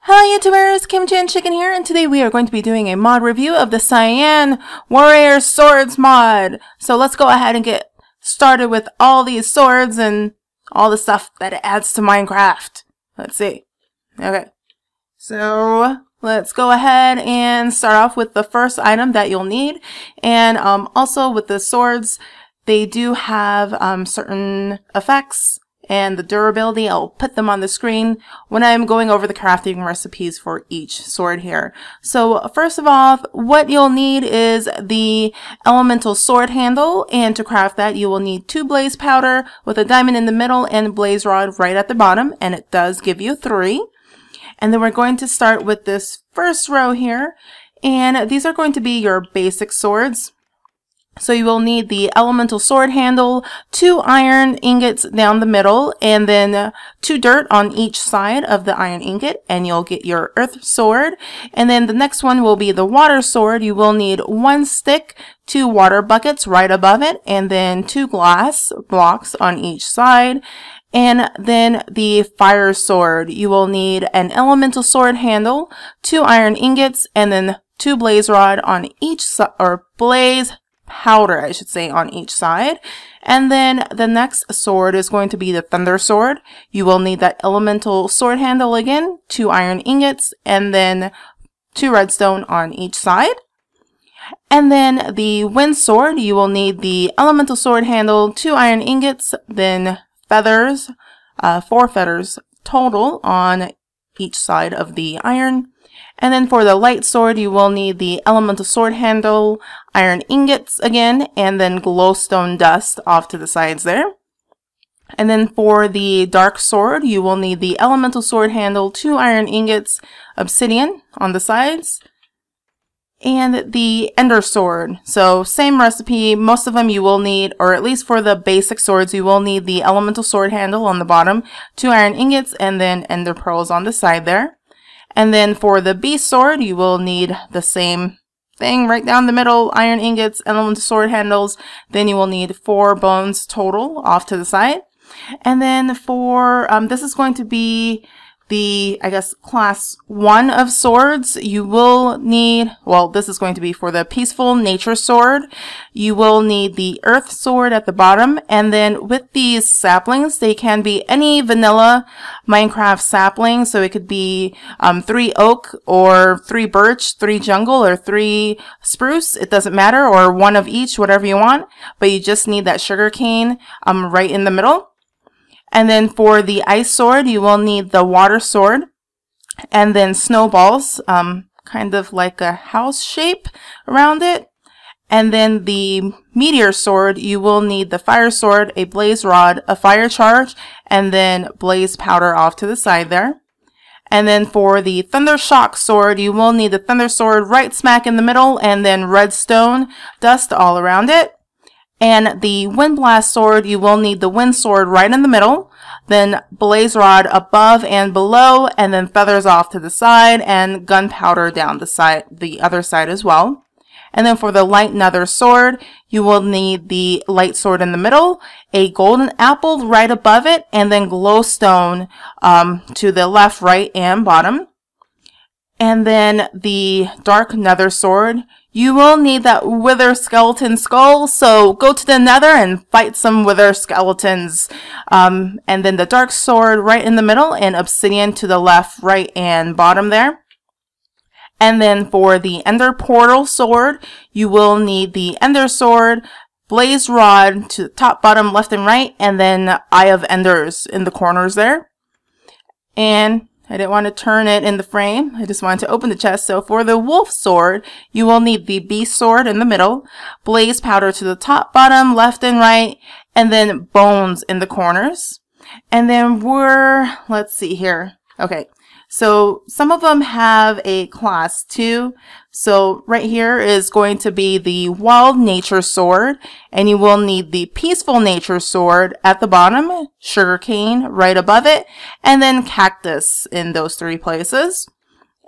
Hi YouTubers, kimchiNchicken here, and today we are going to be doing a mod review of the Cyan Warrior Swords mod. So let's go ahead and get started with all these swords and all the stuff that it adds to Minecraft. Let's see. Okay, so let's go ahead and start off with the first item that you'll need. And also with the swords, they do have certain effects and the durability. I'll put them on the screen when I'm going over the crafting recipes for each sword here. So first of all, what you'll need is the elemental sword handle, and to craft that you will need 2 blaze powder with a diamond in the middle and blaze rod right at the bottom, and it does give you 3. And then we're going to start with this first row here, and these are going to be your basic swords. So you will need the elemental sword handle, 2 iron ingots down the middle, and then 2 dirt on each side of the iron ingot, and you'll get your earth sword. And then the next one will be the water sword. You will need 1 stick, 2 water buckets right above it, and then 2 glass blocks on each side. And then the fire sword, you will need an elemental sword handle, 2 iron ingots, and then 2 blaze rod on each side, or blaze powder, I should say, on each side. And then the next sword is going to be the thunder sword. You will need that elemental sword handle again, 2 iron ingots, and then 2 redstone on each side. And then the wind sword, you will need the elemental sword handle, 2 iron ingots, then feathers, 4 feathers total on each side of the iron. And then for the light sword, you will need the elemental sword handle, iron ingots again, and then glowstone dust off to the sides there. And then for the dark sword, you will need the elemental sword handle, 2 iron ingots, obsidian on the sides, and the ender sword. So same recipe, most of them you will need, or at least for the basic swords, you will need the elemental sword handle on the bottom, 2 iron ingots, and then ender pearls on the side there. And then for the beast sword, you will need the same thing right down the middle, iron ingots, elemental sword handles. Then you will need 4 bones total off to the side. And then for, this is going to be the, I guess, class 1 of swords. You will need, well, this is going to be for the peaceful nature sword. You will need the earth sword at the bottom. And then with these saplings, they can be any vanilla Minecraft sapling. So it could be 3 oak or 3 birch, 3 jungle, or 3 spruce. It doesn't matter, or 1 of each, whatever you want. But you just need that sugar cane right in the middle. And then for the ice sword, you will need the water sword, and then snowballs, kind of like a house shape around it. And then the meteor sword, you will need the fire sword, a blaze rod, a fire charge, and then blaze powder off to the side there. And then for the THUNDERSHOCK sword, you will need the thunder sword right smack in the middle, and then redstone dust all around it. And the wind blast sword, you will need the wind sword right in the middle, then blaze rod above and below, and then feathers off to the side, and gunpowder down the side, the other side as well. And then for the light nether sword, you will need the light sword in the middle, a golden apple right above it, and then glowstone to the left, right, and bottom. And then the dark nether sword, you will need that wither skeleton skull, so go to the nether and fight some wither skeletons. And then the dark sword right in the middle, and obsidian to the left, right, and bottom there. And then for the ender portal sword, you will need the ender sword, blaze rod to the top, bottom, left, and right, and then eye of enders in the corners there. And I didn't want to turn it in the frame. I just wanted to open the chest. So for the wolf sword, you will need the beast sword in the middle, blaze powder to the top, bottom, left, and right, and then bones in the corners. And then let's see here. Okay, so some of them have a class 2. So right here is going to be the wild nature sword, and you will need the peaceful nature sword at the bottom, sugarcane right above it, and then cactus in those 3 places.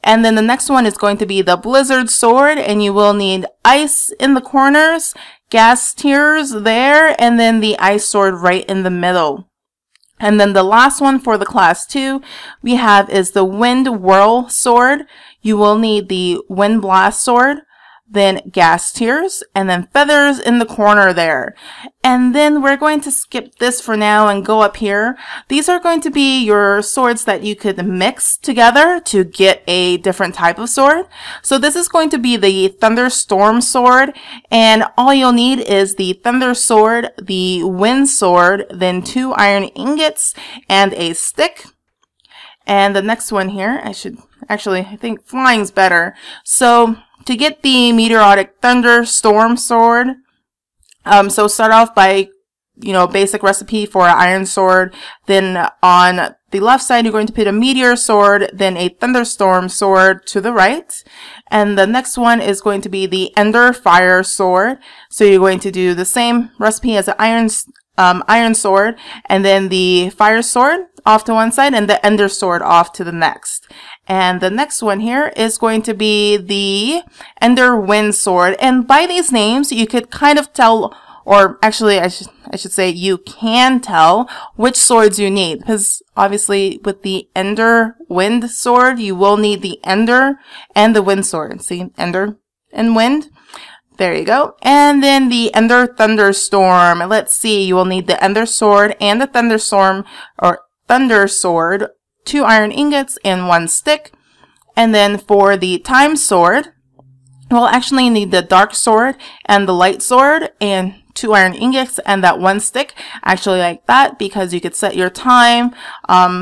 And then the next one is going to be the blizzard sword, and you will need ice in the corners, gas tiers there, and then the ice sword right in the middle. And then the last one for the class 2 we have is the Wind Whirl Sword. You will need the Wind Blast Sword, then Gas Tears, and then Feathers in the corner there. And then we're going to skip this for now and go up here. These are going to be your swords that you could mix together to get a different type of sword. So this is going to be the Thunderstorm Sword, and all you'll need is the Thunder Sword, the Wind Sword, then 2 iron ingots, and a stick. And the next one here, I think flying's better. So to get the Meteoric Thunderstorm Sword, so start off by, basic recipe for an iron sword. Then on the left side, you're going to put a Meteor Sword, then a Thunderstorm Sword to the right. And the next one is going to be the Ender Fire Sword. So you're going to do the same recipe as an iron sword, and then the Fire Sword off to one side and the Ender Sword off to the next. And the next one here is going to be the Ender Wind Sword. And by these names, you could kind of tell, or actually I should say you can tell which swords you need. Because obviously with the Ender Wind Sword, you will need the Ender and the Wind Sword. See, Ender and Wind. There you go. And then the Ender Thunderstorm. Let's see, you will need the Ender Sword and the Thunderstorm, or Thunder Sword, 2 iron ingots, and 1 stick. And then for the Time Sword, we'll actually need the Dark Sword and the Light Sword, and 2 iron ingots, and that 1 stick. I actually like that because you could set your time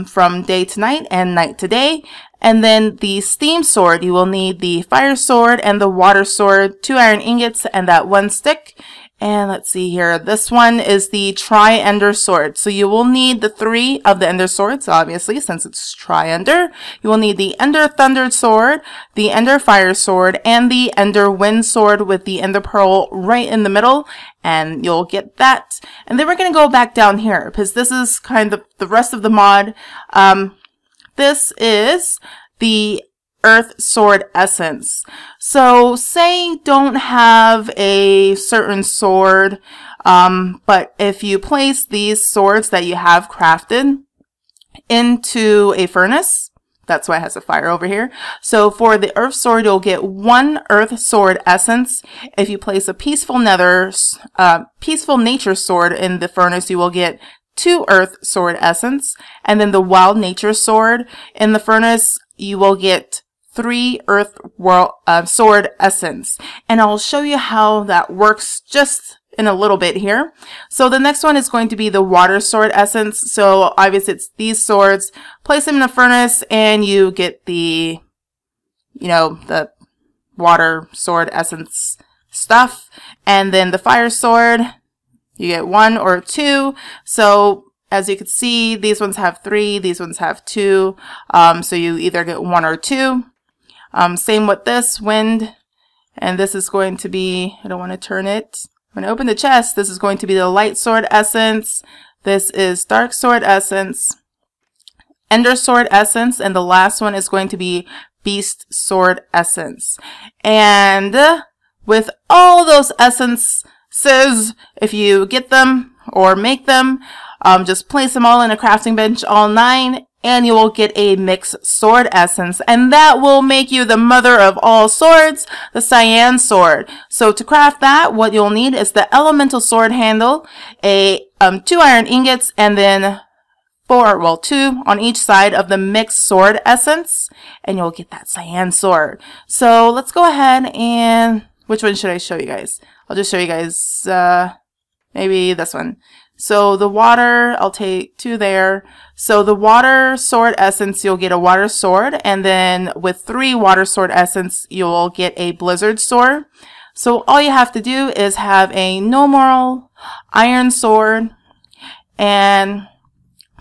from day to night and night to day. And then the Steam Sword, you will need the Fire Sword and the Water Sword, 2 iron ingots, and that 1 stick. And let's see here, this one is the Tri-Ender Sword. So you will need the 3 of the Ender Swords, obviously, since it's Tri-Ender. You will need the Ender Thunder Sword, the Ender Fire Sword, and the Ender Wind Sword with the Ender Pearl right in the middle. And you'll get that. And then we're going to go back down here, because this is kind of the rest of the mod. This is the Earth Sword Essence. So say you don't have a certain sword, but if you place these swords that you have crafted into a furnace, that's why it has a fire over here. So for the Earth Sword, you'll get 1 Earth Sword Essence. If you place a Peaceful Nature Sword in the furnace, you will get 2 Earth Sword Essence. And then the Wild Nature Sword in the furnace, you will get 3 Earth Sword Essence. And I'll show you how that works just in a little bit here. So the next one is going to be the Water Sword Essence. So obviously it's these swords, place them in a furnace and you get the, the Water Sword Essence stuff. And then the Fire Sword, you get 1 or 2. So as you can see, these ones have 3, these ones have 2. So you either get 1 or 2. Same with this Wind, and this is going to be, I don't want to turn it. When I open the chest, this is going to be the Light Sword Essence. This is Dark Sword Essence, Ender Sword Essence, and the last one is going to be Beast Sword Essence. And with all those essences, if you get them or make them, just place them all in a crafting bench, all 9, and you will get a mixed sword essence. And that will make you the mother of all swords, the Cyan sword. So to craft that, what you'll need is the elemental sword handle, 2 iron ingots, and then 2 on each side of the mixed sword essence, and you'll get that Cyan sword. So let's go ahead and, which one should I show you guys? I'll just show you guys, maybe this one. So the water, I'll take 2 there. So the Water Sword Essence, you'll get a Water Sword. And then with 3 Water Sword Essence, you'll get a Blizzard Sword. So all you have to do is have a normal iron sword and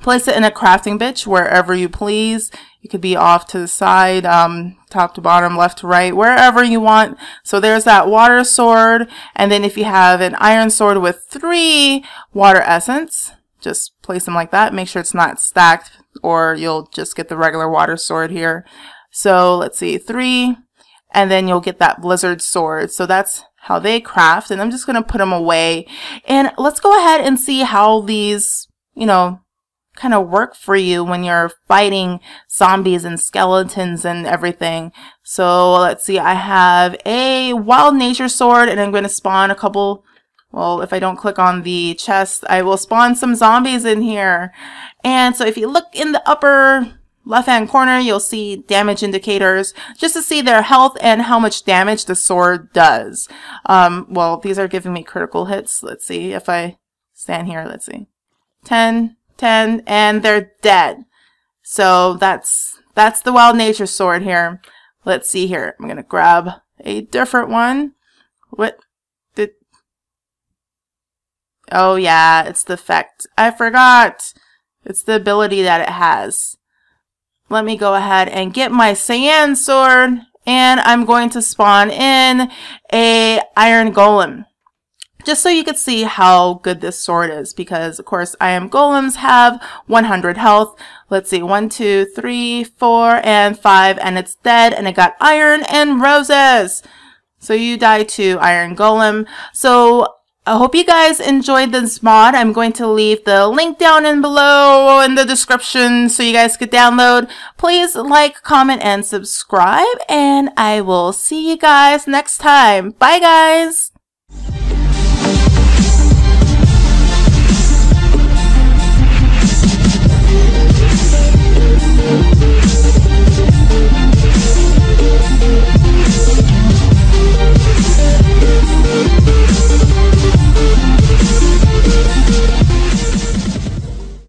place it in a crafting bench wherever you please. You could be off to the side, top to bottom, left to right, wherever you want. So there's that Water Sword. And then if you have an iron sword with 3 water essence, just place them like that. Make sure it's not stacked or you'll just get the regular water sword here. So let's see, 3, and then you'll get that Blizzard Sword. So that's how they craft. And I'm just going to put them away. And let's go ahead and see how these, kind of work for you when you're fighting zombies and skeletons and everything. So let's see, I have a wild nature sword, and I'm going to spawn a couple. Well, if I don't click on the chest, I will spawn some zombies in here. And so if you look in the upper left-hand corner, you'll see damage indicators just to see their health and how much damage the sword does. Well, these are giving me critical hits. Let's see if I stand here. Let's see. 10, 10, and they're dead. So that's the wild nature sword here. Let's see here. I'm going to grab a different one. What did... Oh yeah, it's the effect. I forgot. It's the ability that it has. Let me go ahead and get my Cyan sword, and I'm going to spawn in a iron golem. Just so you can see how good this sword is, because of course iron golems have 100 health. Let's see, 1, 2, 3, 4, and 5, and it's dead, and it got iron and roses. So you die to iron golem. So I hope you guys enjoyed this mod. I'm going to leave the link down in below in the description so you guys could download. Please like, comment, and subscribe, and I will see you guys next time. Bye guys!